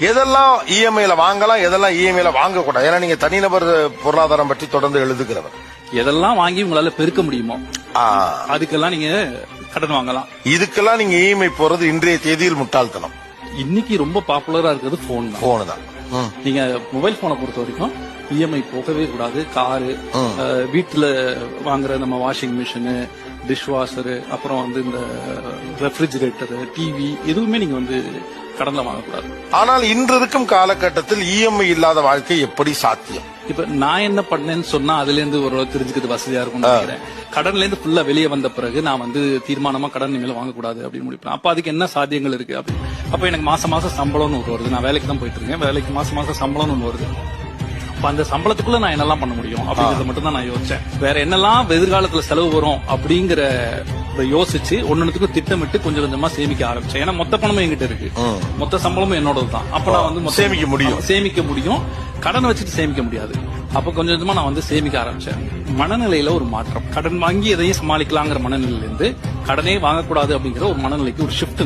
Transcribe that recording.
எதெல்லாம் இஎம்ஐல வாங்கலாம், எதெல்லாம் இஎம்ஐல வாங்கக்கூடாது? ஏன்னா நீங்க தனிநபர் பொருளாதாரம் பற்றி தொடர்ந்து எழுதுகிறவர். எதெல்லாம் வாங்கி உங்களால பெருக்க முடியுமோ அதுக்கெல்லாம் நீங்க கடன் வாங்கலாம். இதுக்கெல்லாம் நீங்க இஎம்ஐ போறது இன்றைய தேதியில் முட்டாள்தனம். இன்னைக்கு ரொம்ப பாப்புலரா இருக்கிறது போன் தான். நீங்க மொபைல் போனை பொறுத்த வரைக்கும் இஎம்ஐ போகவே கூடாது. காரு, வீட்டுல வாங்குற நம்ம வாஷிங் மிஷினு, டிஷ் வாஷரு, அப்புறம் இந்த ரெஃப்ரிஜிரேட்டர், டிவி எதுவுமே நீங்க கடன்ல வாங்கக்கூடாது. ஆனால் இன்று இருக்கும் காலகட்டத்தில் இஎம்ஐ இல்லாத வாழ்க்கை எப்படி சாத்தியம்? இப்ப நான் என்ன பண்ணேன்னு சொன்னா அதுல இருந்து ஒரு தெரிஞ்சுக்கிறது வசதியா இருக்கும்னு நினைக்கிறேன். கடன்ல இருந்து ஃபுல்லா வெளியே வந்த பிறகு நான் தீர்மானமா கடன் இனிமேல வாங்கக்கூடாது அப்படின்னு முடிப்பேன். அப்ப அதுக்கு என்ன சாத்தியங்கள் இருக்கு அப்படின்னு அப்ப எனக்கு மாசம் சம்பளம்னு ஒன்று வருது. நான் வேலைக்கு தான் போயிட்டு இருக்கேன். வேலைக்கு மாசம் சம்பளம்னு ஒன்று வருது. அப்ப அந்த சம்பளத்துக்குள்ள நான் என்னெல்லாம் பண்ண முடியும் அப்படிங்கறத மட்டும் தான் நான் யோசிச்சேன். வேற என்னெல்லாம் எதிர்காலத்துல செலவு வரும் அப்படிங்கிற யோசிச்சு ஒன்னுக்கும் திட்டமிட்டு கொஞ்சம் கொஞ்சமா சேமிக்க ஆரம்பிச்சேன். ஏன்னா மொத்த பணமும் என்கிட்ட இருக்கு, மொத்த சம்பளமும் என்னோடது தான். அப்ப நான் சேமிக்க முடியும். கடன் வச்சுட்டு சேமிக்க முடியாது. அப்ப கொஞ்சம் கொஞ்சமா நான் சேமிக்க ஆரம்பிச்சேன். மனநிலையில ஒரு மாற்றம். கடன் வாங்கி எதையும் சமாளிக்கலாங்கிற மனநிலையில இருந்து கடனே வாங்கக்கூடாது அப்படிங்கிற ஒரு மனநிலைக்கு ஒரு ஷிஃப்ட்